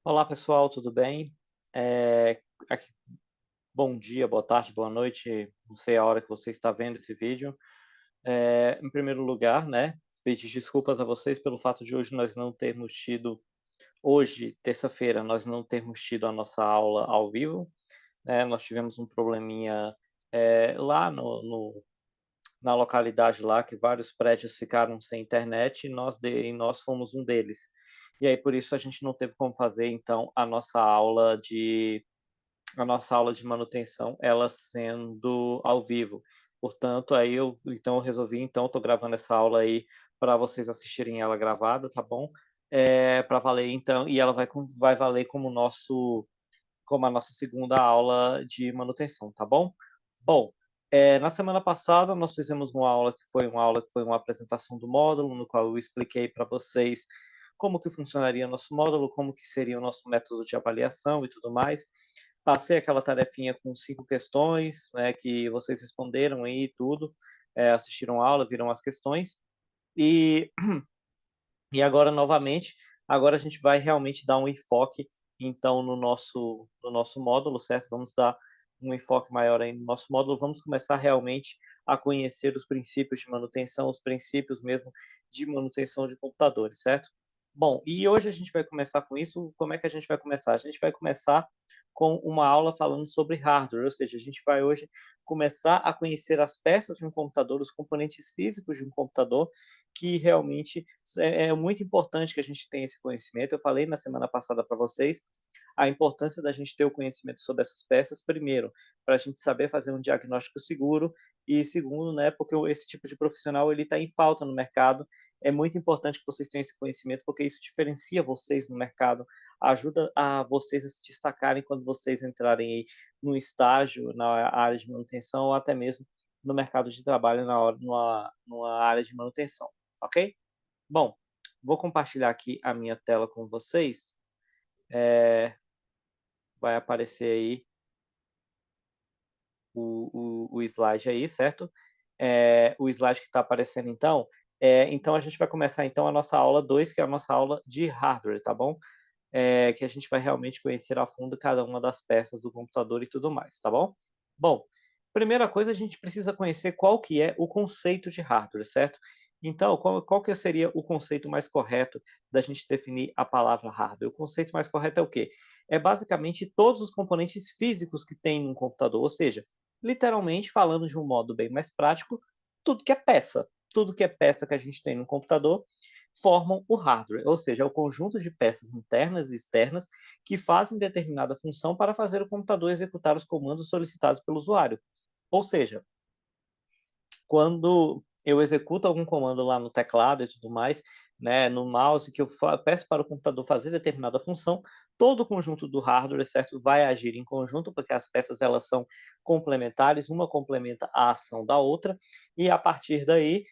Olá pessoal, tudo bem? Eh, aqui bom dia, boa tarde, boa noite, não sei a hora que você está vendo esse vídeo. Em primeiro lugar, né, pedir desculpas a vocês pelo fato de hoje nós não termos tido hoje, terça-feira, nós não termos tido a nossa aula ao vivo, né, nós tivemos um probleminha, lá na localidade lá, que vários prédios ficaram sem internet e nós fomos um deles. E aí por isso a gente não teve como fazer então a nossa aula de manutenção, ela sendo ao vivo. Portanto, aí eu resolvi, então estou gravando essa aula aí para vocês assistirem ela gravada, tá bom? Para valer então, e ela vai valer como a nossa segunda aula de manutenção, tá bom? Bom, na semana passada nós fizemos uma apresentação do módulo, no qual eu expliquei para vocês como que funcionaria o nosso módulo, como que seria o nosso método de avaliação e tudo mais. Passei aquela tarefinha com 5 questões, né, que vocês responderam aí e tudo, assistiram a aula, viram as questões, e e agora novamente, agora a gente vai realmente dar um enfoque, então, no nosso módulo, certo? Vamos dar um enfoque maior aí no nosso módulo, vamos começar realmente a conhecer os princípios de manutenção, os princípios mesmo de manutenção de computadores, certo? Bom, e hoje a gente vai começar com isso, como é que a gente vai começar? A gente vai começar com uma aula falando sobre hardware, ou seja, a gente vai hoje começar a conhecer as peças de um computador, os componentes físicos de um computador, que realmente é muito importante que a gente tenha esse conhecimento. Eu falei na semana passada para vocês a importância da gente ter o conhecimento sobre essas peças, primeiro, para a gente saber fazer um diagnóstico seguro, e segundo, né, porque esse tipo de profissional ele está em falta no mercado. É muito importante que vocês tenham esse conhecimento, porque isso diferencia vocês no mercado, ajuda a vocês a se destacarem quando vocês entrarem aí no estágio, na área de manutenção, ou até mesmo no mercado de trabalho numa área de manutenção, ok? Bom, vou compartilhar aqui a minha tela com vocês. Vai aparecer aí o slide aí, certo? O slide que está aparecendo então, então a gente vai começar então a nossa aula 2, que é a nossa aula de hardware, tá bom? Que a gente vai realmente conhecer a fundo cada uma das peças do computador e tudo mais, tá bom? Bom, primeira coisa a gente precisa conhecer qual que é o conceito de hardware, certo? Então, qual que seria o conceito mais correto da gente definir a palavra hardware? O conceito mais correto é o quê? É basicamente todos os componentes físicos que tem num computador, ou seja, literalmente falando de um modo bem mais prático, tudo que é peça que a gente tem no computador formam o hardware, ou seja, é o conjunto de peças internas e externas que fazem determinada função para fazer o computador executar os comandos solicitados pelo usuário. Ou seja, quando eu executo algum comando lá no teclado e tudo mais, né, no mouse, que eu peço para o computador fazer determinada função, todo o conjunto do hardware, certo, vai agir em conjunto, porque as peças elas são complementares, uma complementa a ação da outra, e a partir daí,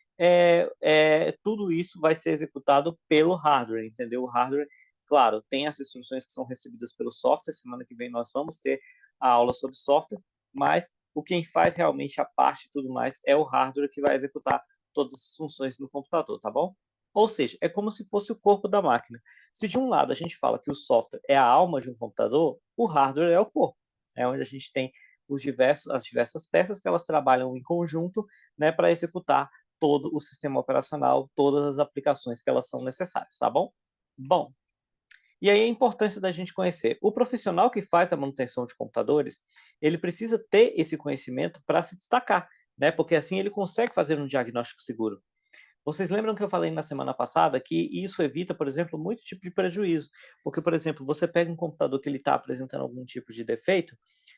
tudo isso vai ser executado pelo hardware, entendeu? O hardware, claro, tem as instruções que são recebidas pelo software, semana que vem nós vamos ter a aula sobre software, mas quem faz realmente a parte e tudo mais é o hardware que vai executar todas as funções no computador, tá bom? Ou seja, é como se fosse o corpo da máquina. Se de um lado a gente fala que o software é a alma de um computador, o hardware é o corpo. É onde a gente tem as diversas peças que elas trabalham em conjunto, né, para executar todo o sistema operacional, todas as aplicações que elas são necessárias, tá bom? Bom, e aí a importância da gente conhecer. O profissional que faz a manutenção de computadores, ele precisa ter esse conhecimento para se destacar, né? Porque assim ele consegue fazer um diagnóstico seguro. Vocês lembram que eu falei na semana passada que isso evita, por exemplo, muito tipo de prejuízo, porque, por exemplo, você pega um computador que ele está apresentando algum tipo de defeito,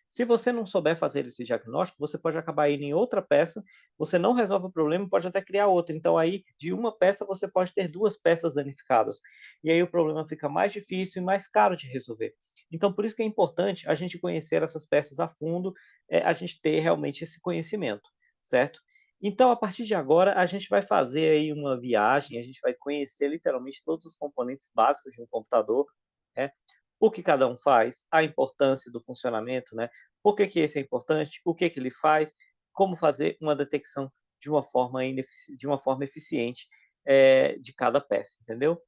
se você não souber fazer esse diagnóstico, você pode acabar indo em outra peça, você não resolve o problema, pode até criar outra. Então, aí, de uma peça, você pode ter duas peças danificadas. E aí o problema fica mais difícil e mais caro de resolver. Então, por isso que é importante a gente conhecer essas peças a fundo, a gente ter realmente esse conhecimento, certo? Então, a partir de agora, a gente vai fazer aí uma viagem, a gente vai conhecer literalmente todos os componentes básicos de um computador, né? O que cada um faz, a importância do funcionamento, né? Por que que esse é importante, o que que ele faz, como fazer uma detecção de uma forma eficiente de cada peça, entendeu?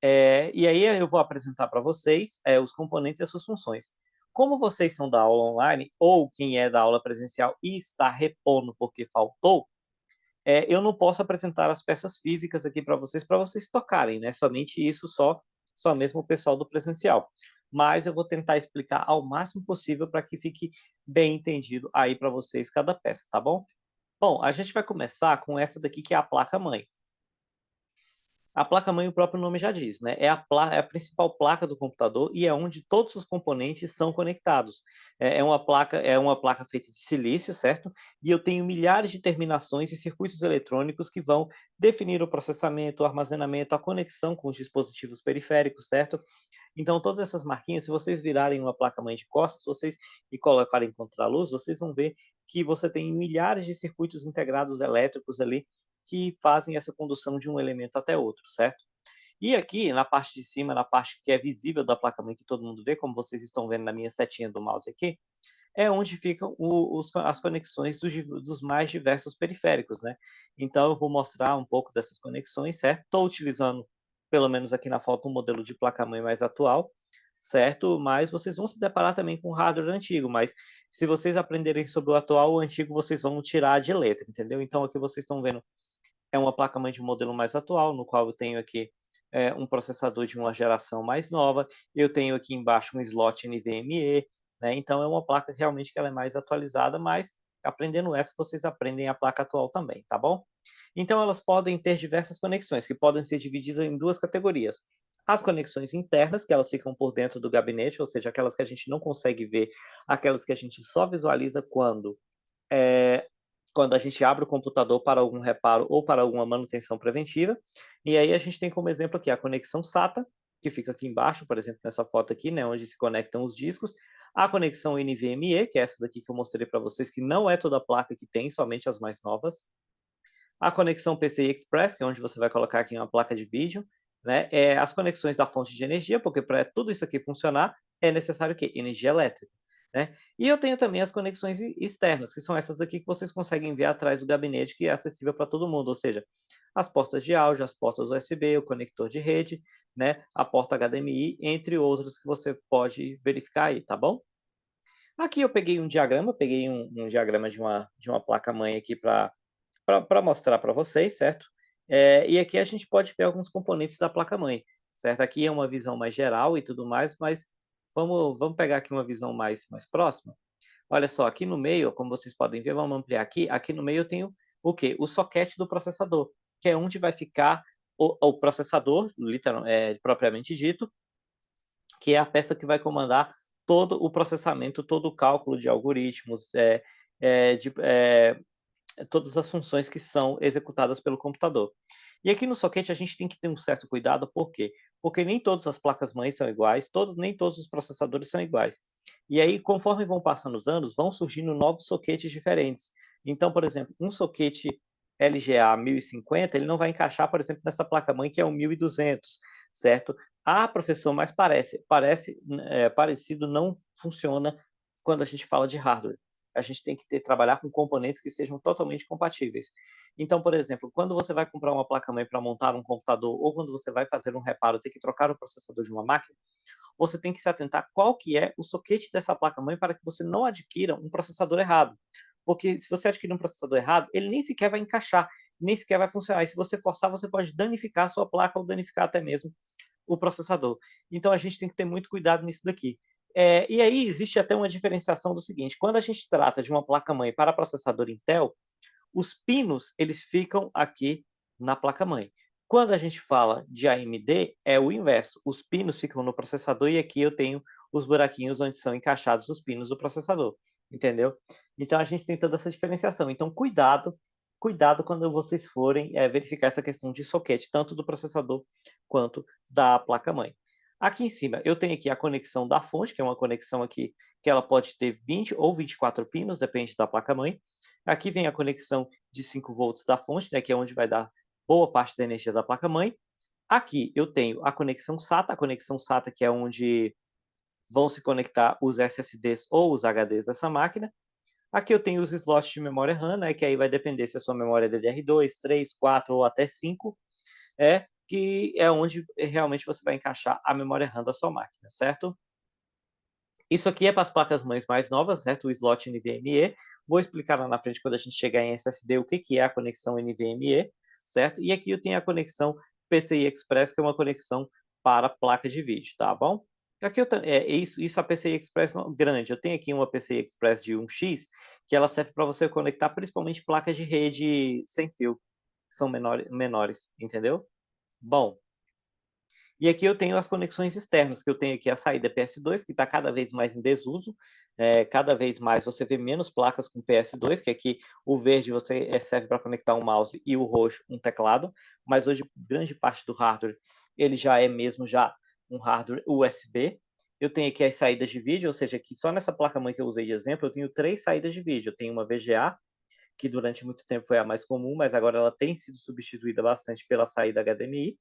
E aí eu vou apresentar para vocês os componentes e as suas funções. Como vocês são da aula online, ou quem é da aula presencial e está repondo porque faltou, eu não posso apresentar as peças físicas aqui para vocês tocarem, né? Somente isso, só mesmo o pessoal do presencial. Mas eu vou tentar explicar ao máximo possível para que fique bem entendido aí para vocês cada peça, tá bom? Bom, a gente vai começar com essa daqui que é a placa-mãe. A placa-mãe, o próprio nome já diz, né? É a principal placa do computador e é onde todos os componentes são conectados. É uma placa feita de silício, certo? E eu tenho milhares de terminações e circuitos eletrônicos que vão definir o processamento, o armazenamento, a conexão com os dispositivos periféricos, certo? Então, todas essas marquinhas, se vocês virarem uma placa-mãe de costas, e colocarem contra a luz, vocês vão ver que você tem milhares de circuitos integrados elétricos ali que fazem essa condução de um elemento até outro, certo? E aqui, na parte de cima, na parte que é visível da placa-mãe, que todo mundo vê, como vocês estão vendo na minha setinha do mouse aqui, é onde ficam as conexões dos mais diversos periféricos, né? Então, eu vou mostrar um pouco dessas conexões, certo? Estou utilizando, pelo menos aqui na foto, um modelo de placa-mãe mais atual, certo? Mas vocês vão se deparar também com hardware antigo, mas se vocês aprenderem sobre o atual, o antigo vocês vão tirar de letra, entendeu? Então, aqui vocês estão vendo é uma placa-mãe de um modelo mais atual, no qual eu tenho aqui um processador de uma geração mais nova, eu tenho aqui embaixo um slot NVMe, né? Então é uma placa que realmente que ela é mais atualizada, mas aprendendo essa, vocês aprendem a placa atual também, tá bom? Então elas podem ter diversas conexões, que podem ser divididas em duas categorias. As conexões internas, que elas ficam por dentro do gabinete, ou seja, aquelas que a gente não consegue ver, aquelas que a gente só visualiza é, quando a gente abre o computador para algum reparo ou para alguma manutenção preventiva. E aí a gente tem como exemplo aqui a conexão SATA, que fica aqui embaixo, por exemplo, nessa foto aqui, né, onde se conectam os discos. A conexão NVMe, que é essa daqui que eu mostrei para vocês, que não é toda a placa que tem, somente as mais novas. A conexão PCI Express, que é onde você vai colocar aqui uma placa de vídeo, né? As conexões da fonte de energia, porque para tudo isso aqui funcionar é necessário o quê? Energia elétrica, né? E eu tenho também as conexões externas, que são essas daqui que vocês conseguem ver atrás do gabinete, que é acessível para todo mundo, ou seja, as portas de áudio, as portas USB, o conector de rede, né? A porta HDMI, entre outros que você pode verificar aí, tá bom? Aqui eu peguei um diagrama, peguei um diagrama de uma placa-mãe aqui para mostrar para vocês, certo? E aqui a gente pode ver alguns componentes da placa-mãe, certo? Aqui é uma visão mais geral e tudo mais, mas vamos pegar aqui uma visão mais próxima. Olha só, aqui no meio, como vocês podem ver, vamos ampliar aqui no meio eu tenho o quê? O soquete do processador, que é onde vai ficar o processador, propriamente dito, que é a peça que vai comandar todo o processamento, todo o cálculo de algoritmos, todas as funções que são executadas pelo computador. E aqui no socket a gente tem que ter um certo cuidado, por quê? Porque nem todas as placas-mães são iguais, nem todos os processadores são iguais. E aí, conforme vão passando os anos, vão surgindo novos sockets diferentes. Então, por exemplo, um socket LGA 1050, ele não vai encaixar, por exemplo, nessa placa-mãe que é o 1200, certo? Ah, professor, mas parecido não funciona quando a gente fala de hardware. A gente tem que trabalhar com componentes que sejam totalmente compatíveis. Então, por exemplo, quando você vai comprar uma placa-mãe para montar um computador ou quando você vai fazer um reparo, ter que trocar o processador de uma máquina, você tem que se atentar qual que é o socket dessa placa-mãe para que você não adquira um processador errado. Porque se você adquirir um processador errado, ele nem sequer vai encaixar, nem sequer vai funcionar. E se você forçar, você pode danificar a sua placa ou danificar até mesmo o processador. Então a gente tem que ter muito cuidado nisso daqui. E aí existe até uma diferenciação do seguinte: quando a gente trata de uma placa-mãe para processador Intel, os pinos eles ficam aqui na placa-mãe. Quando a gente fala de AMD, é o inverso. Os pinos ficam no processador e aqui eu tenho os buraquinhos onde são encaixados os pinos do processador, entendeu? Então a gente tem toda essa diferenciação. Então cuidado quando vocês forem verificar essa questão de soquete, tanto do processador quanto da placa-mãe. Aqui em cima eu tenho aqui a conexão da fonte, que é uma conexão aqui que ela pode ter 20 ou 24 pinos, depende da placa-mãe. Aqui vem a conexão de 5 volts da fonte, né, que é onde vai dar boa parte da energia da placa-mãe. Aqui eu tenho a conexão SATA que é onde vão se conectar os SSDs ou os HDs dessa máquina. Aqui eu tenho os slots de memória RAM, né, que aí vai depender se a sua memória é DDR2, 3, 4 ou até 5, que é onde realmente você vai encaixar a memória RAM da sua máquina, certo? Isso aqui é para as placas-mães mais novas, certo? O slot NVMe. Vou explicar lá na frente, quando a gente chegar em SSD, o que que é a conexão NVMe, certo? E aqui eu tenho a conexão PCI Express, que é uma conexão para placa de vídeo, tá bom? Aqui isso a PCI Express grande. Eu tenho aqui uma PCI Express de 1x, que ela serve para você conectar principalmente placas de rede sem fio, que são menores, entendeu? Bom, e aqui eu tenho as conexões externas, que eu tenho aqui a saída PS2, que está cada vez mais em desuso, cada vez mais você vê menos placas com PS2, que aqui o verde você serve para conectar um mouse e o roxo um teclado, mas hoje grande parte do hardware ele já é mesmo já um hardware USB. Eu tenho aqui as saídas de vídeo, ou seja, aqui só nessa placa-mãe que eu usei de exemplo, eu tenho 3 saídas de vídeo. Eu tenho uma VGA, que durante muito tempo foi a mais comum, mas agora ela tem sido substituída bastante pela saída HDMI.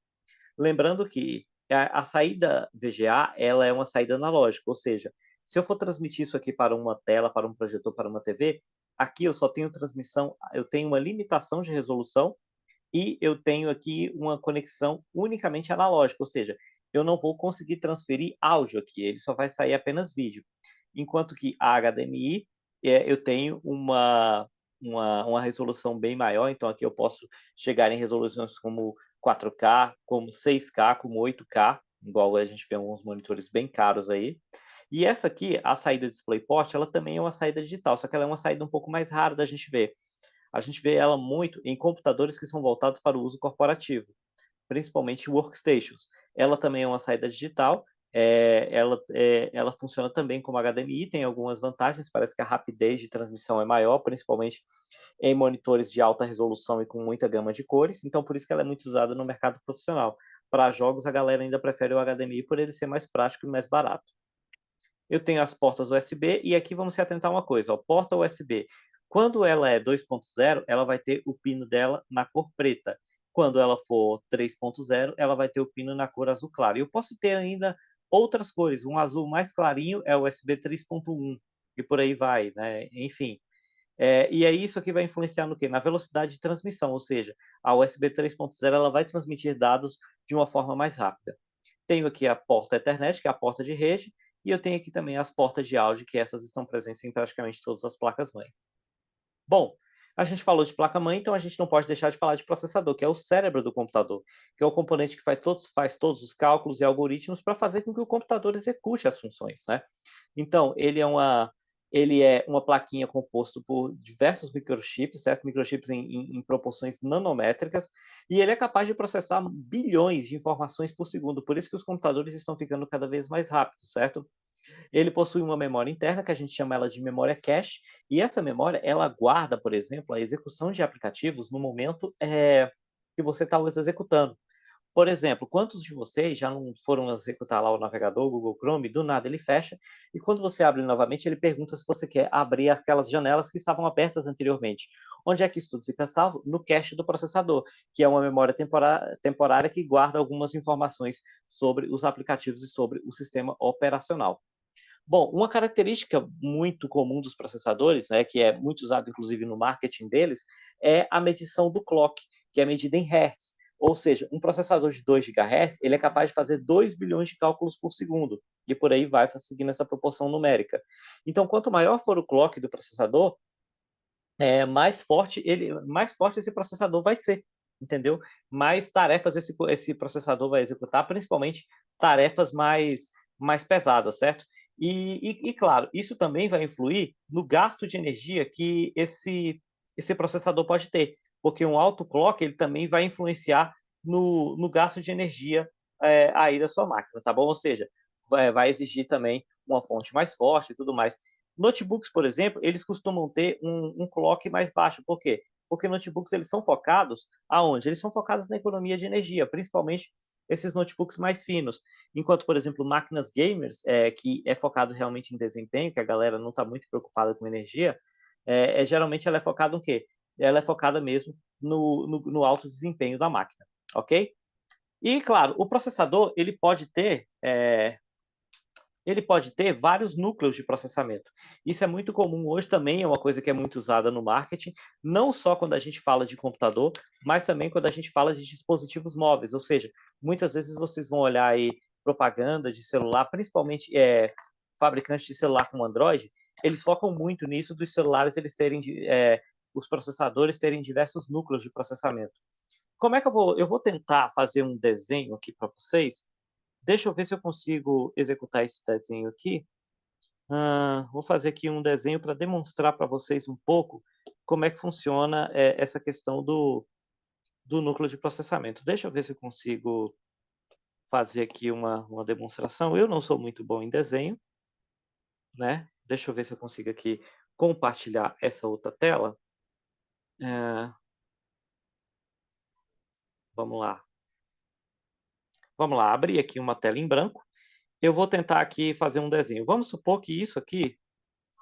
Lembrando que a saída VGA, ela é uma saída analógica, ou seja, se eu for transmitir isso aqui para uma tela, para um projetor, para uma TV, aqui eu só tenho transmissão, eu tenho uma limitação de resolução e eu tenho aqui uma conexão unicamente analógica, ou seja, eu não vou conseguir transferir áudio aqui, ele só vai sair apenas vídeo. Enquanto que a HDMI, eu tenho uma resolução bem maior, então aqui eu posso chegar em resoluções como 4K, como 6K, como 8K, igual a gente vê alguns monitores bem caros aí. E essa aqui, a saída DisplayPort, ela também é uma saída digital, só que ela é uma saída um pouco mais rara da gente ver. A gente vê ela muito em computadores que são voltados para o uso corporativo, principalmente workstations. Ela também é uma saída digital, ela funciona também como HDMI, tem algumas vantagens, parece que a rapidez de transmissão é maior, principalmente em monitores de alta resolução e com muita gama de cores, então por isso que ela é muito usada no mercado profissional. Para jogos, a galera ainda prefere o HDMI por ele ser mais prático e mais barato. Eu tenho as portas USB e aqui vamos se atentar a uma coisa, ó, porta USB. Quando ela é 2.0, ela vai ter o pino dela na cor preta. Quando ela for 3.0, ela vai ter o pino na cor azul claro. E eu posso ter ainda outras cores. Um azul mais clarinho é o USB 3.1 e por aí vai, né? Enfim. E aí isso aqui vai influenciar no quê? Na velocidade de transmissão, ou seja, a USB 3.0 ela vai transmitir dados de uma forma mais rápida. Tenho aqui a porta Ethernet, que é a porta de rede, e eu tenho aqui também as portas de áudio, que essas estão presentes em praticamente todas as placas-mãe. Bom, a gente falou de placa-mãe, então a gente não pode deixar de falar de processador, que é o cérebro do computador, que é o componente que faz todos os cálculos e algoritmos para fazer com que o computador execute as funções, né? Então, ele é uma plaquinha composto por diversos microchips, certo? Microchips em proporções nanométricas, e ele é capaz de processar bilhões de informações por segundo, por isso que os computadores estão ficando cada vez mais rápidos, certo? Ele possui uma memória interna, que a gente chama ela de memória cache, e essa memória, ela guarda, por exemplo, a execução de aplicativos no momento que você está os executando. Por exemplo, quantos de vocês já não foram executar lá o navegador, o Google Chrome, do nada ele fecha, e quando você abre novamente, ele pergunta se você quer abrir aquelas janelas que estavam abertas anteriormente. Onde é que isso tudo fica salvo? No cache do processador, que é uma memória temporária que guarda algumas informações sobre os aplicativos e sobre o sistema operacional. Bom, uma característica muito comum dos processadores, né, que é muito usado inclusive no marketing deles, é a medição do clock, que é medida em hertz. Ou seja, um processador de 2 GHz, ele é capaz de fazer 2 bilhões de cálculos por segundo, e por aí vai seguindo essa proporção numérica. Então, quanto maior for o clock do processador, mais forte esse processador vai ser, entendeu? Mais tarefas esse processador vai executar, principalmente tarefas mais pesadas, certo? Claro, isso também vai influir no gasto de energia que esse processador pode ter, porque um alto clock ele também vai influenciar no gasto de energia aí da sua máquina, tá bom? Ou seja, vai exigir também uma fonte mais forte e tudo mais. Notebooks, por exemplo, eles costumam ter um clock mais baixo. Por quê? Porque notebooks eles são focados aonde? Eles são focados na economia de energia, principalmente esses notebooks mais finos. Enquanto, por exemplo, máquinas gamers, que é focado realmente em desempenho, que a galera não está muito preocupada com energia, geralmente ela é focada no quê? Ela é focada mesmo no alto desempenho da máquina, ok? E, claro, o processador ele pode ter ele pode ter vários núcleos de processamento. Isso é muito comum hoje também, é uma coisa que é muito usada no marketing, não só quando a gente fala de computador, mas também quando a gente fala de dispositivos móveis, ou seja, muitas vezes vocês vão olhar aí propaganda de celular, principalmente fabricantes de celular com Android, eles focam muito nisso dos celulares eles terem os processadores terem diversos núcleos de processamento. Como é que eu vou tentar fazer um desenho aqui para vocês. Deixa eu ver se eu consigo executar esse desenho aqui. Vou fazer aqui um desenho para demonstrar para vocês um pouco como é que funciona essa questão do núcleo de processamento. Deixa eu ver se eu consigo fazer aqui uma demonstração. Eu não sou muito bom em desenho, né? Deixa eu ver se eu consigo aqui compartilhar essa outra tela. Vamos lá. Vamos lá, abrir aqui uma tela em branco. Eu vou tentar aqui fazer um desenho. Vamos supor que isso aqui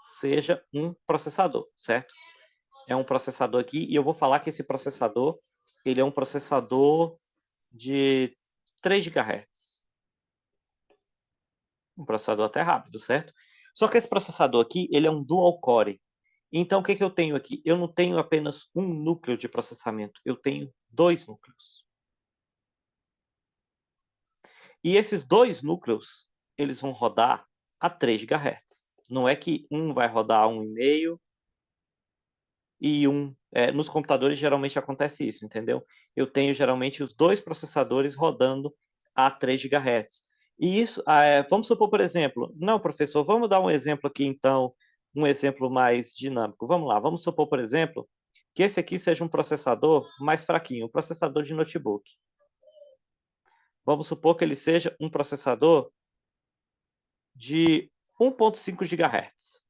seja um processador, certo? É um processador aqui e eu vou falar que esse processador, ele é um processador de 3 GHz. Um processador até rápido, certo? Só que esse processador aqui, ele é um dual core. Então, o que eu tenho aqui? Eu não tenho apenas um núcleo de processamento, eu tenho 2 núcleos. E esses 2 núcleos, eles vão rodar a 3 GHz. Não é que um vai rodar a 1,5 e nos computadores geralmente acontece isso, entendeu? Eu tenho geralmente os 2 processadores rodando a 3 GHz. E isso, vamos supor, por exemplo, não, professor, vamos dar um exemplo aqui então, um exemplo mais dinâmico. Vamos lá, vamos supor, por exemplo, que esse aqui seja um processador mais fraquinho, um processador de notebook. Vamos supor que ele seja um processador de 1,5 GHz.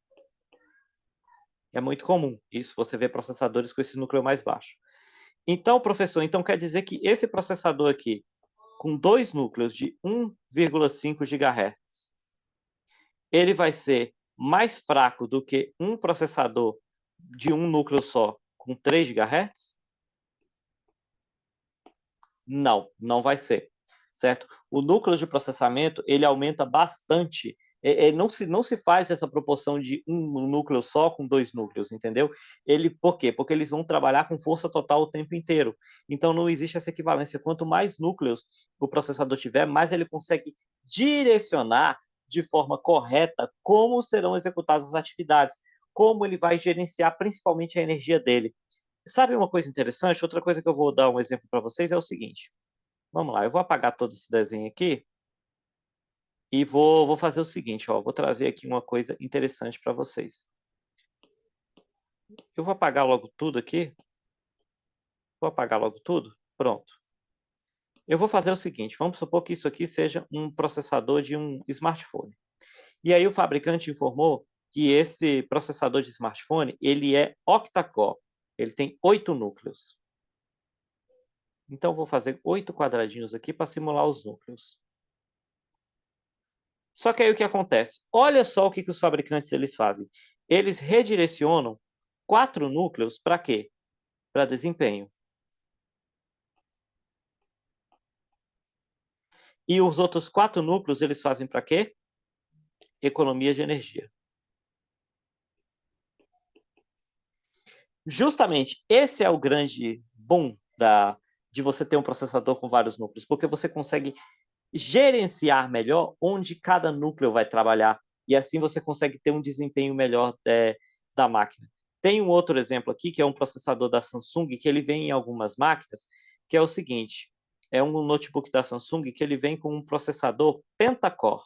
É muito comum isso, você vê processadores com esse núcleo mais baixo. Então, professor, então quer dizer que esse processador aqui, com 2 núcleos de 1,5 GHz, ele vai ser mais fraco do que um processador de um núcleo só, com 3 GHz? Não, não vai ser, certo? O núcleo de processamento, ele aumenta bastante, não se faz essa proporção de um núcleo só com 2 núcleos, entendeu? Por quê? Porque eles vão trabalhar com força total o tempo inteiro. Então não existe essa equivalência. Quanto mais núcleos o processador tiver, mais ele consegue direcionar de forma correta como serão executadas as atividades, como ele vai gerenciar principalmente a energia dele. Sabe uma coisa interessante? Outra coisa que eu vou dar um exemplo para vocês é o seguinte. Vamos lá, eu vou apagar todo esse desenho aqui e vou fazer o seguinte, ó, vou trazer aqui uma coisa interessante para vocês. Eu vou apagar logo tudo aqui. Vou apagar logo tudo. Pronto. Eu vou fazer o seguinte, vamos supor que isso aqui seja um processador de um smartphone. E aí o fabricante informou que esse processador de smartphone, ele é octa-core. Ele tem 8 núcleos. Então, vou fazer 8 quadradinhos aqui para simular os núcleos. Só que aí o que acontece? Olha só o que os fabricantes eles fazem. Eles redirecionam 4 núcleos para quê? Para desempenho. E os outros 4 núcleos eles fazem para quê? Economia de energia. Justamente esse é o grande boom de você ter um processador com vários núcleos, porque você consegue gerenciar melhor onde cada núcleo vai trabalhar, e assim você consegue ter um desempenho melhor da máquina. Tem um outro exemplo aqui, que é um processador da Samsung, que ele vem em algumas máquinas, que é o seguinte, é um notebook da Samsung que ele vem com um processador pentacore.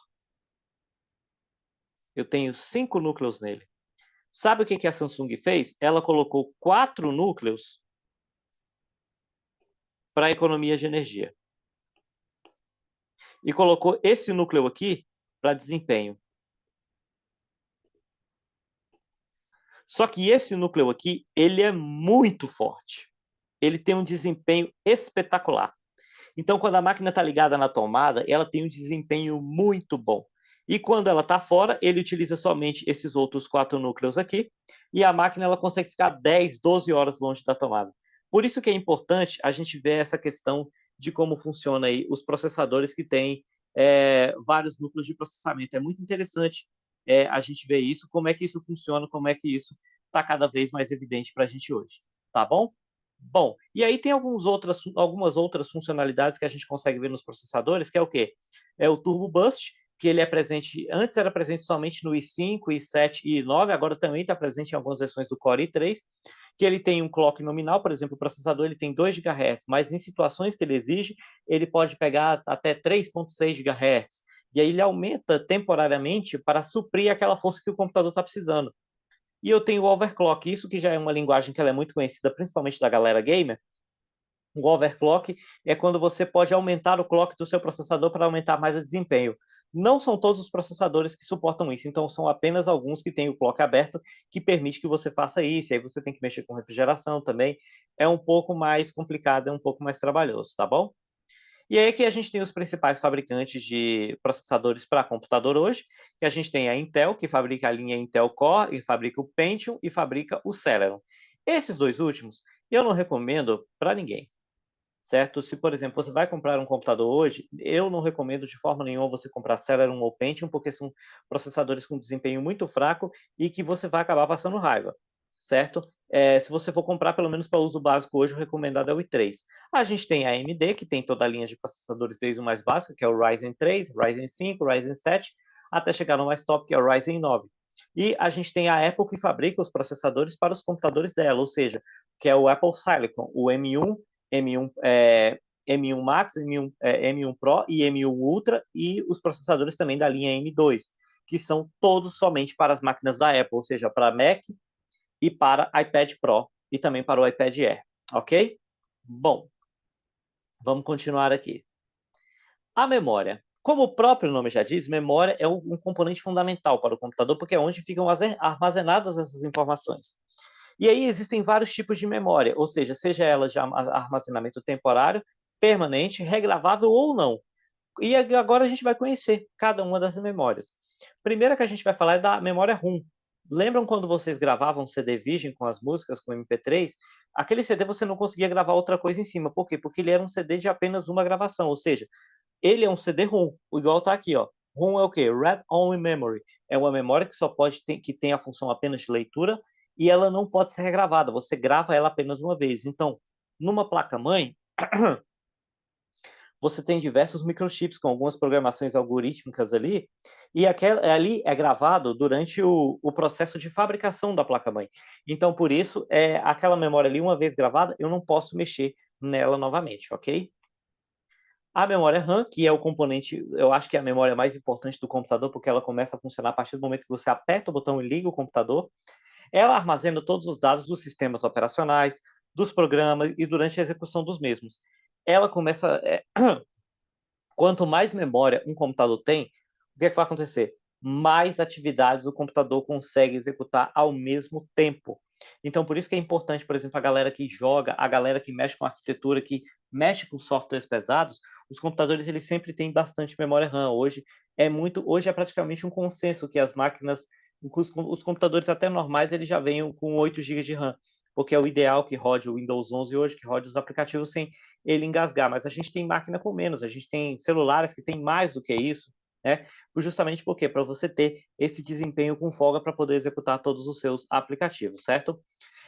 Eu tenho 5 núcleos nele. Sabe o que a Samsung fez? Ela colocou 4 núcleos para economia de energia. E colocou esse núcleo aqui para desempenho. Só que esse núcleo aqui, ele é muito forte. Ele tem um desempenho espetacular. Então, quando a máquina está ligada na tomada, ela tem um desempenho muito bom. E quando ela está fora, ele utiliza somente esses outros 4 núcleos aqui, e a máquina ela consegue ficar 10, 12 horas longe da tomada. Por isso que é importante a gente ver essa questão de como funciona aí os processadores que têm vários núcleos de processamento. É muito interessante a gente ver isso, como é que isso funciona, como é que isso está cada vez mais evidente para a gente hoje, tá bom? Bom, e aí tem algumas outras funcionalidades que a gente consegue ver nos processadores, que é o quê? É o Turbo Boost, que ele é presente, antes era presente somente no i5, i7 e i9, agora também está presente em algumas versões do Core i3, que ele tem um clock nominal, por exemplo, o processador ele tem 2 GHz, mas em situações que ele exige, ele pode pegar até 3.6 GHz, e aí ele aumenta temporariamente para suprir aquela força que o computador está precisando. E eu tenho o overclock, isso que já é uma linguagem que ela é muito conhecida, principalmente da galera gamer. O overclock é quando você pode aumentar o clock do seu processador para aumentar mais o desempenho. Não são todos os processadores que suportam isso, então são apenas alguns que têm o clock aberto que permite que você faça isso, e aí você tem que mexer com refrigeração também. É um pouco mais complicado, é um pouco mais trabalhoso, tá bom? E aí aqui a gente tem os principais fabricantes de processadores para computador hoje, que a gente tem a Intel, que fabrica a linha Intel Core, e fabrica o Pentium e fabrica o Celeron. Esses dois últimos eu não recomendo para ninguém, certo? Se, por exemplo, você vai comprar um computador hoje, eu não recomendo de forma nenhuma você comprar Celeron ou Pentium, porque são processadores com desempenho muito fraco e que você vai acabar passando raiva, certo? Se você for comprar, pelo menos para uso básico hoje, o recomendado é o i3. A gente tem a AMD, que tem toda a linha de processadores desde o mais básico, que é o Ryzen 3, Ryzen 5, Ryzen 7, até chegar no mais top, que é o Ryzen 9. E a gente tem a Apple, que fabrica os processadores para os computadores dela, ou seja, que é o Apple Silicon, o M1, M1 Max, M1 Pro e M1 Ultra, e os processadores também da linha M2, que são todos somente para as máquinas da Apple, ou seja, para Mac e para iPad Pro e também para o iPad Air, ok? Bom, vamos continuar aqui. A memória. Como o próprio nome já diz, memória é um componente fundamental para o computador, porque é onde ficam armazenadas essas informações. E aí existem vários tipos de memória, ou seja ela de armazenamento temporário, permanente, regravável ou não. E agora a gente vai conhecer cada uma das memórias. Primeira que a gente vai falar é da memória ROM. Lembram quando vocês gravavam CD Virgem com as músicas, com MP3? Aquele CD você não conseguia gravar outra coisa em cima. Por quê? Porque ele era um CD de apenas uma gravação, ou seja, ele é um CD-ROM, igual está aqui, ó. ROM é o quê? Read Only Memory. É uma memória que só pode ter, que tem a função apenas de leitura e ela não pode ser regravada. Você grava ela apenas uma vez. Então, numa placa-mãe, você tem diversos microchips com algumas programações algorítmicas ali, e ali é gravado durante o processo de fabricação da placa-mãe. Então, por isso, aquela memória ali, uma vez gravada, eu não posso mexer nela novamente, ok? A memória RAM, que é o componente, eu acho que é a memória mais importante do computador, porque ela começa a funcionar a partir do momento que você aperta o botão e liga o computador. Ela armazena todos os dados dos sistemas operacionais, dos programas e durante a execução dos mesmos. Ela começa. Quanto mais memória um computador tem, o que é que vai acontecer? Mais atividades o computador consegue executar ao mesmo tempo. Então, por isso que é importante, por exemplo, a galera que joga, a galera que mexe com arquitetura, que mexe com softwares pesados, os computadores eles sempre têm bastante memória RAM. Hoje é praticamente um consenso que as máquinas, os computadores até normais, eles já vêm com 8 GB de RAM, porque é o ideal que rode o Windows 11 hoje, que rode os aplicativos sem ele engasgar, mas a gente tem máquina com menos, a gente tem celulares que tem mais do que isso, né? Justamente porque para você ter esse desempenho com folga para poder executar todos os seus aplicativos, certo?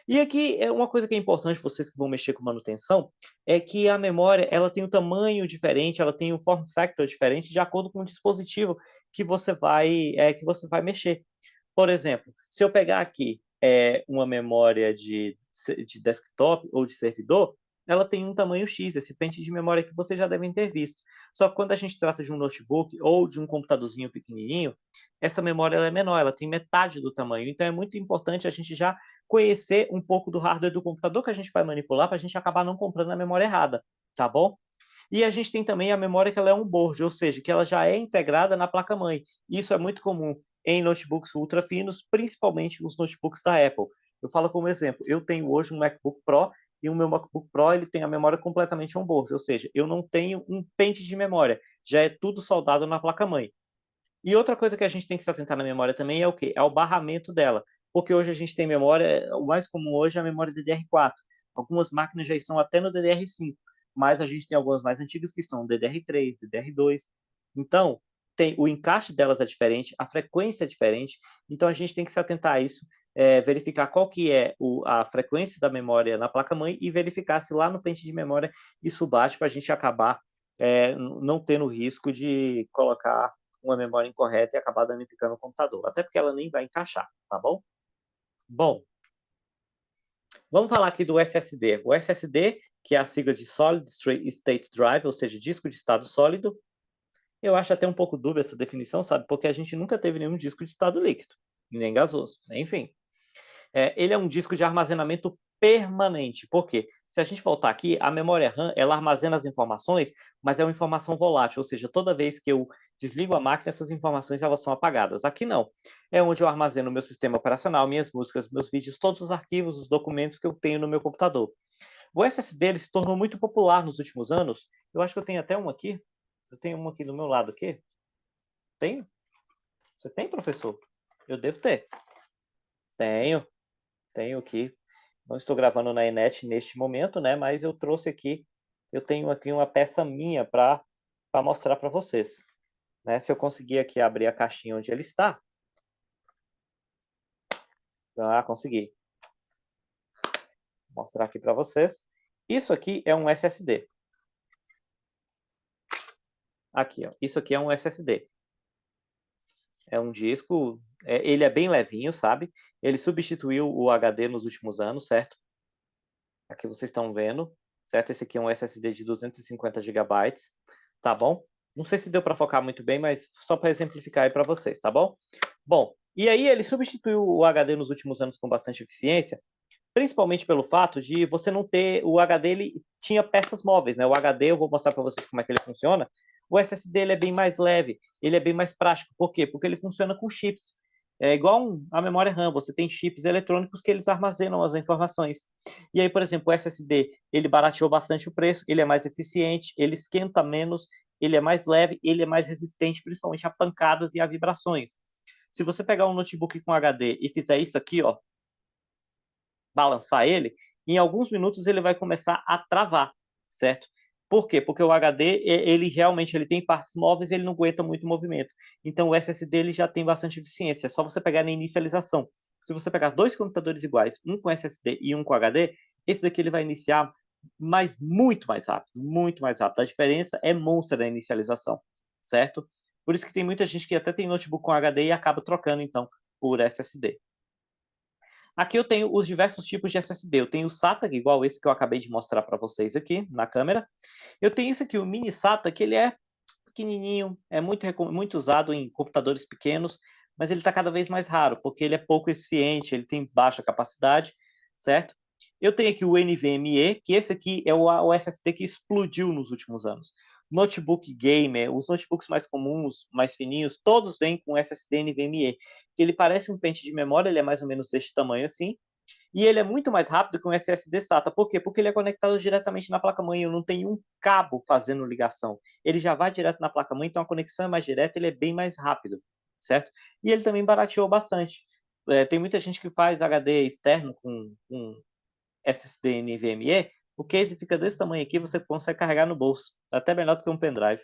E aqui é uma coisa que é importante vocês que vão mexer com manutenção é que a memória ela tem um tamanho diferente, ela tem um form factor diferente de acordo com o dispositivo que você vai mexer. Por exemplo, se eu pegar aqui uma memória de desktop ou de servidor, ela tem um tamanho X, esse pente de memória que vocês já devem ter visto. Só que quando a gente trata de um notebook ou de um computadorzinho pequenininho, essa memória ela é menor, ela tem metade do tamanho. Então é muito importante a gente já conhecer um pouco do hardware do computador que a gente vai manipular para a gente acabar não comprando a memória errada, tá bom? E a gente tem também a memória que ela é on-board, ou seja, que ela já é integrada na placa-mãe. Isso é muito comum em notebooks ultra finos, principalmente os notebooks da Apple. Eu falo como exemplo, eu tenho hoje um MacBook Pro e o meu MacBook Pro ele tem a memória completamente on-board, ou seja, eu não tenho um pente de memória, já é tudo soldado na placa-mãe. E outra coisa que a gente tem que se atentar na memória também é o quê? É o barramento dela, porque hoje a gente tem memória, o mais comum hoje é a memória DDR4. Algumas máquinas já estão até no DDR5, mas a gente tem algumas mais antigas que estão no DDR3, DDR2. Então, o encaixe delas é diferente, a frequência é diferente, então a gente tem que se atentar a isso, verificar qual que é a frequência da memória na placa-mãe e verificar se lá no pente de memória isso bate para a gente acabar não tendo risco de colocar uma memória incorreta e acabar danificando o computador, até porque ela nem vai encaixar, tá bom? Bom, vamos falar aqui do SSD. O SSD, que é a sigla de Solid State Drive, ou seja, disco de estado sólido. Eu acho até um pouco dúbia essa definição, sabe? Porque a gente nunca teve nenhum disco de estado líquido, nem gasoso, enfim. Ele é um disco de armazenamento permanente. Por quê? Se a gente voltar aqui, a memória RAM, ela armazena as informações, mas é uma informação volátil, ou seja, toda vez que eu desligo a máquina, essas informações elas são apagadas. Aqui não. É onde eu armazeno o meu sistema operacional, minhas músicas, meus vídeos, todos os arquivos, os documentos que eu tenho no meu computador. O SSD ele se tornou muito popular nos últimos anos. Eu acho que eu tenho até um aqui. Eu tenho um aqui do meu lado aqui. Tenho? Você tem, professor? Eu devo ter. Tenho. Tenho aqui. Não estou gravando na Enet neste momento, né? Mas eu trouxe aqui. Eu tenho aqui uma peça minha para mostrar para vocês. Né? Se eu conseguir aqui abrir a caixinha onde ele está. Ah, consegui. Vou mostrar aqui para vocês. Isso aqui é um SSD. Aqui, ó. Isso aqui é um SSD. É um disco, ele é bem levinho, sabe? Ele substituiu o HD nos últimos anos, certo? Aqui vocês estão vendo, certo? Esse aqui é um SSD de 250 GB, tá bom? Não sei se deu para focar muito bem, mas só para exemplificar aí para vocês, tá bom? Bom, e aí ele substituiu o HD nos últimos anos com bastante eficiência, principalmente pelo fato de você não ter... O HD, ele tinha peças móveis, né? O HD, eu vou mostrar para vocês como é que ele funciona. O SSD, ele é bem mais leve, ele é bem mais prático. Por quê? Porque ele funciona com chips. É igual a memória RAM, você tem chips eletrônicos que eles armazenam as informações. E aí, por exemplo, o SSD, ele barateou bastante o preço, ele é mais eficiente, ele esquenta menos, ele é mais leve, ele é mais resistente, principalmente a pancadas e a vibrações. Se você pegar um notebook com HD e fizer isso aqui, ó, balançar ele, em alguns minutos ele vai começar a travar, certo? Por quê? Porque o HD, ele realmente ele tem partes móveis e ele não aguenta muito movimento. Então o SSD ele já tem bastante eficiência, é só você pegar na inicialização. Se você pegar dois computadores iguais, um com SSD e um com HD, esse daqui ele vai iniciar mas muito mais rápido, muito mais rápido. A diferença é monstra na inicialização, certo? Por isso que tem muita gente que até tem notebook com HD e acaba trocando, então, por SSD. Aqui eu tenho os diversos tipos de SSD. Eu tenho o SATA, igual esse que eu acabei de mostrar para vocês aqui na câmera. Eu tenho esse aqui, o mini SATA, que ele é pequenininho, é muito usado em computadores pequenos, mas ele está cada vez mais raro, porque ele é pouco eficiente, ele tem baixa capacidade, certo? Eu tenho aqui o NVMe, que esse aqui é o SSD que explodiu nos últimos anos. Notebook gamer, os notebooks mais comuns, mais fininhos, todos vêm com SSD NVMe, que ele parece um pente de memória, ele é mais ou menos deste tamanho assim, e ele é muito mais rápido que um SSD SATA. Por quê? Porque ele é conectado diretamente na placa-mãe. Eu não tenho um cabo fazendo ligação. Ele já vai direto na placa-mãe, então a conexão é mais direta, ele é bem mais rápido, certo? E ele também barateou bastante. Tem muita gente que faz HD externo com SSD NVMe. O case fica desse tamanho aqui, você consegue carregar no bolso. Até melhor do que um pendrive.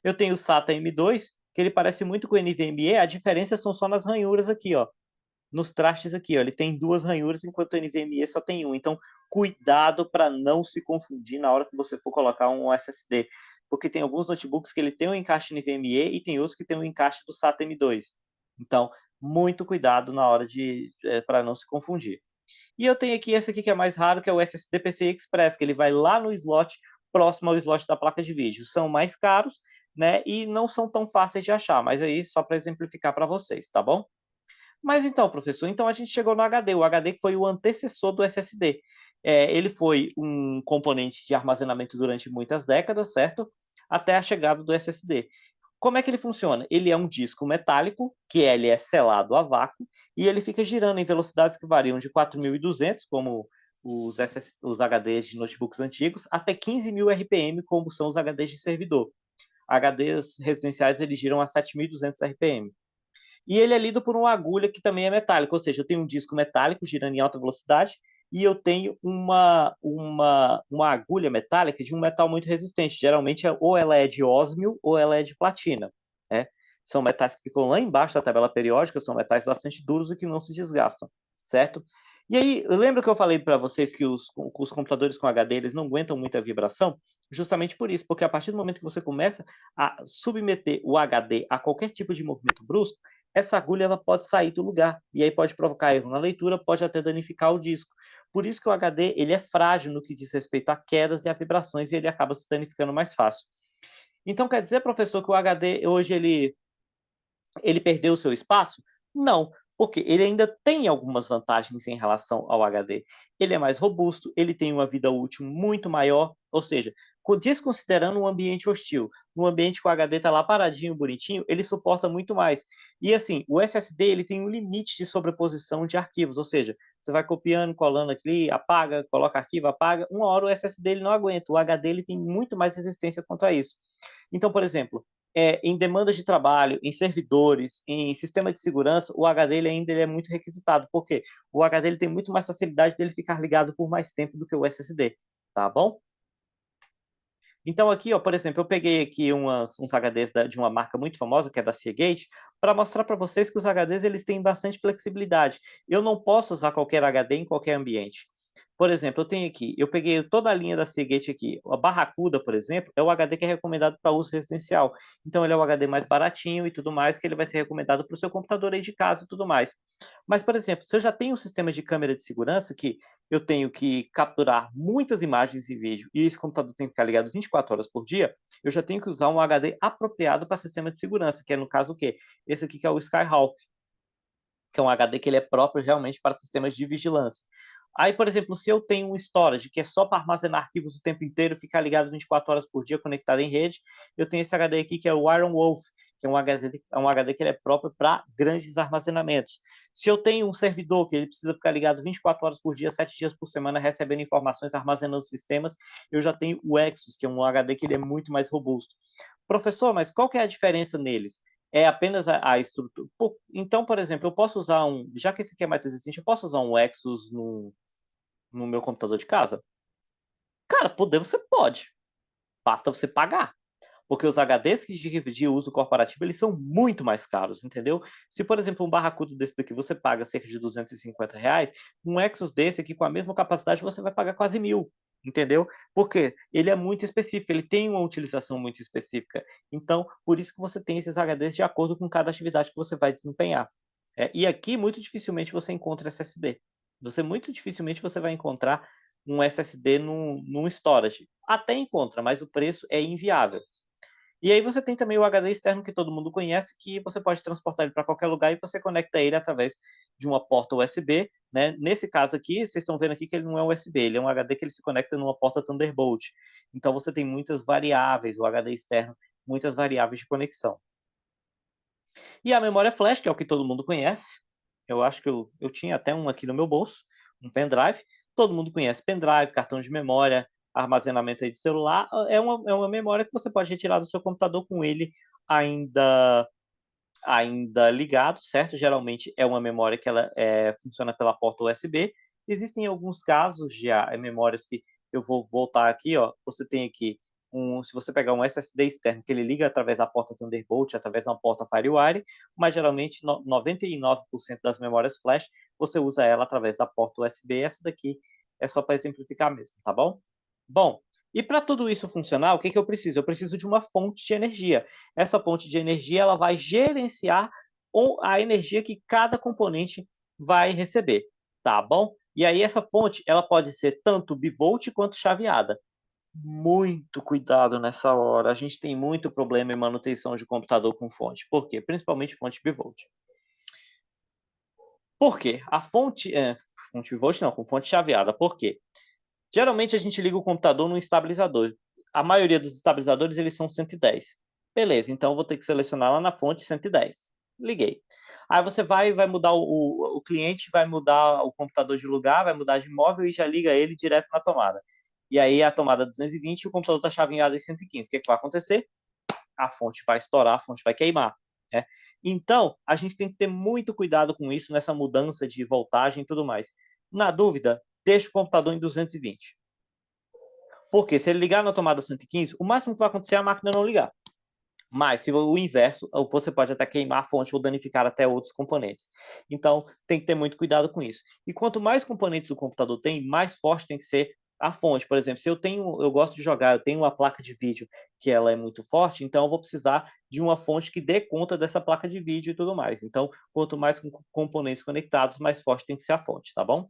Eu tenho o SATA M2, que ele parece muito com o NVMe. A diferença são só nas ranhuras aqui, ó. Nos trastes aqui, ó, ele tem duas ranhuras, enquanto o NVMe só tem um. Então, cuidado para não se confundir na hora que você for colocar um SSD, porque tem alguns notebooks que ele tem um encaixe NVMe e tem outros que tem um encaixe do SATA M2. Então, muito cuidado na hora de para não se confundir. E eu tenho aqui esse aqui que é mais raro, que é o SSD PCI Express, que ele vai lá no slot próximo ao slot da placa de vídeo. São mais caros, né, e não são tão fáceis de achar, mas aí só para exemplificar para vocês, tá bom? Mas então, professor, então a gente chegou no HD. O HD foi o antecessor do SSD. Ele foi um componente de armazenamento durante muitas décadas, certo? Até a chegada do SSD. Como é que ele funciona? Ele é um disco metálico, que ele é selado a vácuo, e ele fica girando em velocidades que variam de 4.200, como os HDs de notebooks antigos, até 15.000 RPM, como são os HDs de servidor. HDs residenciais eles giram a 7.200 RPM. E ele é lido por uma agulha que também é metálica, ou seja, eu tenho um disco metálico girando em alta velocidade e eu tenho uma agulha metálica de um metal muito resistente. Geralmente, ou ela é de ósmio ou ela é de platina, né? São metais que ficam lá embaixo da tabela periódica, são metais bastante duros e que não se desgastam, certo? E aí, lembra que eu falei para vocês que os computadores com HD eles não aguentam muita vibração? Justamente por isso, porque a partir do momento que você começa a submeter o HD a qualquer tipo de movimento brusco, essa agulha ela pode sair do lugar e aí pode provocar erro na leitura, pode até danificar o disco. Por isso que o HD ele é frágil no que diz respeito a quedas e a vibrações e ele acaba se danificando mais fácil. Então quer dizer, professor, que o HD hoje ele perdeu o seu espaço? Não, porque ele ainda tem algumas vantagens em relação ao HD. Ele é mais robusto, ele tem uma vida útil muito maior, ou seja, desconsiderando um ambiente hostil, no ambiente que o HD está lá paradinho, bonitinho, ele suporta muito mais. E assim, o SSD ele tem um limite de sobreposição de arquivos, ou seja, você vai copiando, colando aqui, apaga, coloca arquivo, apaga, uma hora o SSD ele não aguenta, o HD ele tem muito mais resistência quanto a isso. Então, por exemplo, em demandas de trabalho, em servidores, em sistema de segurança, o HD ele é muito requisitado. Por quê? O HD ele tem muito mais facilidade dele ficar ligado por mais tempo do que o SSD, tá bom? Então aqui, ó, por exemplo, eu peguei aqui uns HDs de uma marca muito famosa, que é da Seagate, para mostrar para vocês que os HDs eles têm bastante flexibilidade. Eu não posso usar qualquer HD em qualquer ambiente. Por exemplo, eu peguei toda a linha da Seagate aqui. A Barracuda, por exemplo, é o HD que é recomendado para uso residencial. Então ele é o HD mais baratinho e tudo mais, que ele vai ser recomendado para o seu computador aí de casa e tudo mais. Mas, por exemplo, se eu já tenho um sistema de câmera de segurança que eu tenho que capturar muitas imagens e vídeo e esse computador tem que ficar ligado 24 horas por dia, eu já tenho que usar um HD apropriado para sistema de segurança, que é no caso o quê? Esse aqui que é o Skyhawk, que é um HD que ele é próprio realmente para sistemas de vigilância. Aí, por exemplo, se eu tenho um storage que é só para armazenar arquivos o tempo inteiro, ficar ligado 24 horas por dia conectado em rede, eu tenho esse HD aqui que é o Iron Wolf, que é um HD que ele é próprio para grandes armazenamentos. Se eu tenho um servidor que ele precisa ficar ligado 24 horas por dia, 7 dias por semana, recebendo informações, armazenando sistemas, eu já tenho o Exos, que é um HD que ele é muito mais robusto. Professor, mas qual que é a diferença neles? É apenas a estrutura. Então, por exemplo, eu posso usar já que esse aqui é mais resistente, eu posso usar um Exos no meu computador de casa? Cara, poder você pode, basta você pagar. Porque os HDs de uso corporativo, eles são muito mais caros, entendeu? Se, por exemplo, um Barracuda desse daqui você paga cerca de R$ 250, um Exos desse aqui com a mesma capacidade você vai pagar quase 1.000, entendeu? Porque ele é muito específico, ele tem uma utilização muito específica. Então, por isso que você tem esses HDs de acordo com cada atividade que você vai desempenhar. E aqui, muito dificilmente você encontra SSD. Muito dificilmente você vai encontrar um SSD num storage. Até encontra, mas o preço é inviável. E aí você tem também o HD externo que todo mundo conhece, que você pode transportar ele para qualquer lugar e você conecta ele através de uma porta USB, né? Nesse caso aqui, vocês estão vendo aqui que ele não é USB, ele é um HD que ele se conecta numa porta Thunderbolt. Então você tem muitas variáveis, o HD externo, muitas variáveis de conexão. E a memória flash, que é o que todo mundo conhece, eu acho que eu tinha até um aqui no meu bolso, um pendrive. Todo mundo conhece pendrive, cartão de memória, armazenamento aí de celular. É uma memória que você pode retirar do seu computador com ele ainda ainda ligado, certo? Geralmente é uma memória que ela funciona pela porta USB. Existem alguns casos de memórias que eu vou voltar aqui, ó. Você tem aqui se você pegar um SSD externo que ele liga através da porta Thunderbolt, através de uma porta FireWire, mas geralmente 99% das memórias flash você usa ela através da porta USB. Essa daqui é só para exemplificar mesmo, tá bom? Bom, e para tudo isso funcionar, o que que eu preciso? Eu preciso de uma fonte de energia. Essa fonte de energia ela vai gerenciar a energia que cada componente vai receber, tá bom? E aí essa fonte ela pode ser tanto bivolt quanto chaveada. Muito cuidado nessa hora. A gente tem muito problema em manutenção de computador com fonte. Por quê? Principalmente fonte bivolt. Por quê? Fonte bivolt não, com fonte chaveada. Por quê? Geralmente a gente liga o computador num estabilizador. A maioria dos estabilizadores eles são 110. Beleza, então eu vou ter que selecionar lá na fonte 110. Liguei. Aí você vai mudar o cliente, vai mudar o computador de lugar, vai mudar de móvel e já liga ele direto na tomada. E aí a tomada 220 e o computador está chavinhado em 115. O que, é que vai acontecer? A fonte vai estourar, a fonte vai queimar. Né? Então, a gente tem que ter muito cuidado com isso, nessa mudança de voltagem e tudo mais. Na dúvida, deixa o computador em 220. Porque se ele ligar na tomada 115, o máximo que vai acontecer é a máquina não ligar. Mas, se o inverso, você pode até queimar a fonte ou danificar até outros componentes. Então, tem que ter muito cuidado com isso. E quanto mais componentes o computador tem, mais forte tem que ser a fonte. Por exemplo, se eu gosto de jogar, eu tenho uma placa de vídeo que ela é muito forte, então eu vou precisar de uma fonte que dê conta dessa placa de vídeo e tudo mais. Então, quanto mais componentes conectados, mais forte tem que ser a fonte, tá bom?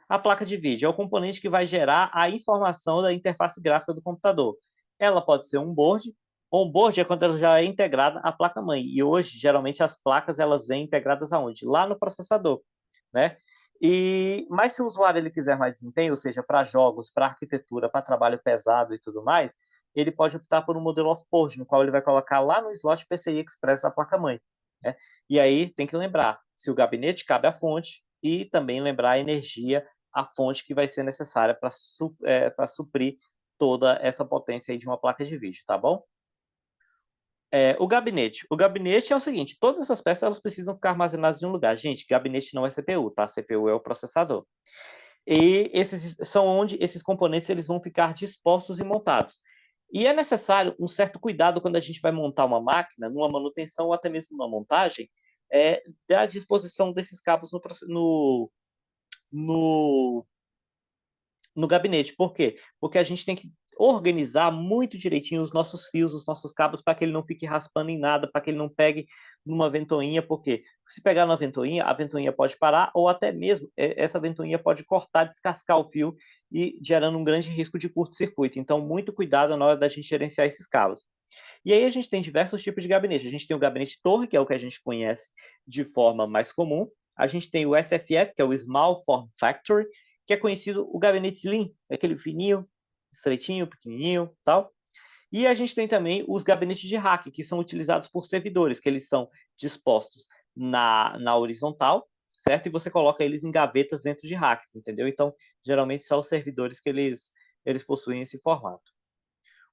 A placa de vídeo é o componente que vai gerar a informação da interface gráfica do computador. Ela pode ser um board. Um board é quando ela já é integrada à placa-mãe. E hoje, geralmente, as placas elas vêm integradas aonde? Lá no processador, né? Mas se o usuário ele quiser mais desempenho, ou seja, para jogos, para arquitetura, para trabalho pesado e tudo mais, ele pode optar por um modelo off-board, no qual ele vai colocar lá no slot PCI Express da placa-mãe, né? E aí tem que lembrar se o gabinete cabe à fonte e também lembrar a energia, a fonte que vai ser necessária para suprir toda essa potência aí de uma placa de vídeo, tá bom? O gabinete. O gabinete é o seguinte, todas essas peças elas precisam ficar armazenadas em um lugar. Gente, gabinete não é CPU, tá? CPU é o processador. E esses são onde esses componentes eles vão ficar dispostos e montados. E é necessário um certo cuidado quando a gente vai montar uma máquina, numa manutenção ou até mesmo numa montagem, da disposição desses cabos no, no gabinete. Por quê? Porque a gente tem que organizar muito direitinho os nossos fios, os nossos cabos, para que ele não fique raspando em nada, para que ele não pegue numa ventoinha, porque se pegar na ventoinha, a ventoinha pode parar, ou até mesmo essa ventoinha pode cortar, descascar o fio e gerando um grande risco de curto-circuito. Então, muito cuidado na hora da gente gerenciar esses cabos. E aí a gente tem diversos tipos de gabinete. A gente tem o gabinete torre, que é o que a gente conhece de forma mais comum. A gente tem o SFF, que é o Small Form Factor, que é conhecido o gabinete Slim, aquele fininho, estreitinho, pequenininho, tal. E a gente tem também os gabinetes de rack, que são utilizados por servidores, que eles são dispostos na horizontal, certo? E você coloca eles em gavetas dentro de racks, entendeu? Então, geralmente são os servidores que eles possuem esse formato.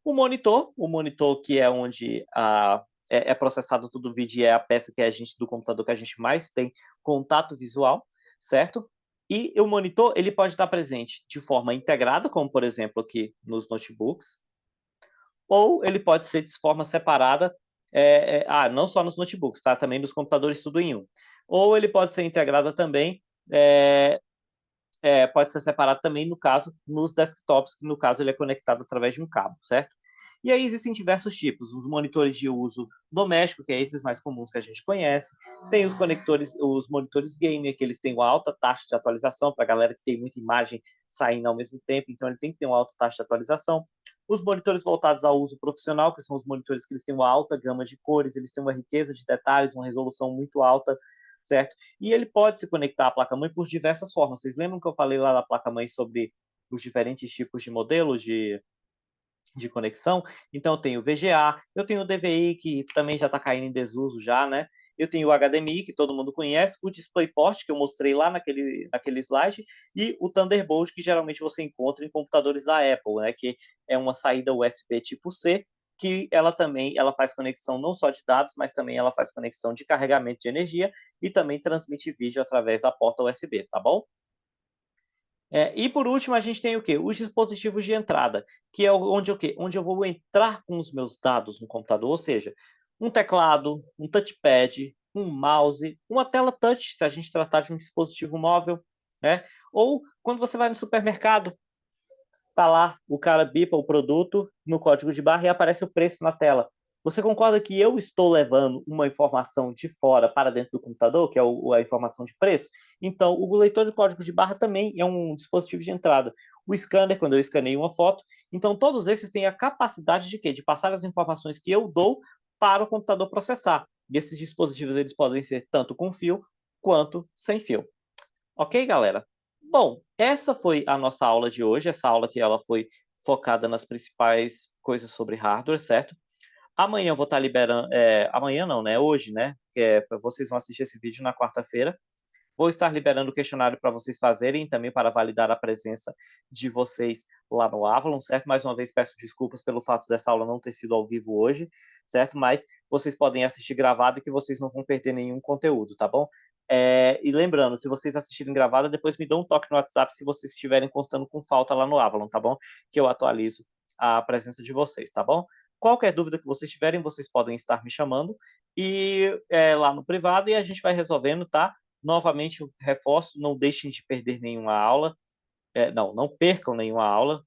O monitor que é onde é processado todo o vídeo e é a peça que a gente do computador que a gente mais tem contato visual, certo? E o monitor ele pode estar presente de forma integrada, como por exemplo aqui nos notebooks, ou ele pode ser de forma separada, não só nos notebooks, tá? Também nos computadores tudo em um. Ou ele pode ser integrada também, pode ser separado também, no caso, nos desktops, que no caso ele é conectado através de um cabo, certo? E aí existem diversos tipos, os monitores de uso doméstico, que é esses mais comuns que a gente conhece, tem os monitores gamer, que eles têm uma alta taxa de atualização, para a galera que tem muita imagem saindo ao mesmo tempo, então ele tem que ter uma alta taxa de atualização. Os monitores voltados ao uso profissional, que são os monitores que eles têm uma alta gama de cores, eles têm uma riqueza de detalhes, uma resolução muito alta, certo? E ele pode se conectar à placa-mãe por diversas formas. Vocês lembram que eu falei lá na placa-mãe sobre os diferentes tipos de modelos de conexão? Então, eu tenho o VGA, eu tenho o DVI, que também já está caindo em desuso já, né? Eu tenho o HDMI, que todo mundo conhece, o DisplayPort, que eu mostrei lá naquele slide, e o Thunderbolt, que geralmente você encontra em computadores da Apple, né? Que é uma saída USB tipo C, que ela faz conexão não só de dados, mas também ela faz conexão de carregamento de energia e também transmite vídeo através da porta USB, tá bom? E por último, a gente tem o quê? Os dispositivos de entrada, que é onde o quê? Onde eu vou entrar com os meus dados no computador, ou seja, um teclado, um touchpad, um mouse, uma tela touch, se a gente tratar de um dispositivo móvel, né? Ou quando você vai no supermercado, tá lá, o cara bipa o produto no código de barra e aparece o preço na tela. Você concorda que eu estou levando uma informação de fora para dentro do computador, que é a informação de preço? Então, o leitor de código de barra também é um dispositivo de entrada. O scanner, quando eu escaneio uma foto. Então, todos esses têm a capacidade de quê? De passar as informações que eu dou para o computador processar. E esses dispositivos eles podem ser tanto com fio quanto sem fio. Ok, galera? Bom, essa foi a nossa aula de hoje. Essa aula que ela foi focada nas principais coisas sobre hardware, certo? Amanhã eu vou estar liberando. Amanhã não, né? Hoje, né? Vocês vão assistir esse vídeo na quarta-feira. Vou estar liberando o questionário para vocês fazerem, também para validar a presença de vocês lá no Avalon, certo? Mais uma vez peço desculpas pelo fato dessa aula não ter sido ao vivo hoje, certo? Mas vocês podem assistir gravado e que vocês não vão perder nenhum conteúdo, tá bom? E lembrando, se vocês assistirem gravada, depois me dão um toque no WhatsApp se vocês estiverem constando com falta lá no Avalon, tá bom? Que eu atualizo a presença de vocês, tá bom? Qualquer dúvida que vocês tiverem, vocês podem estar me chamando e lá no privado e a gente vai resolvendo, tá? Novamente, eu reforço, não deixem de perder nenhuma aula. Não percam nenhuma aula,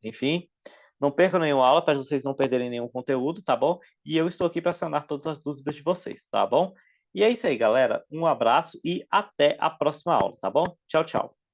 enfim. Não percam nenhuma aula para vocês não perderem nenhum conteúdo, tá bom? E eu estou aqui para sanar todas as dúvidas de vocês, tá bom? E é isso aí, galera. Um abraço e até a próxima aula, tá bom? Tchau, tchau.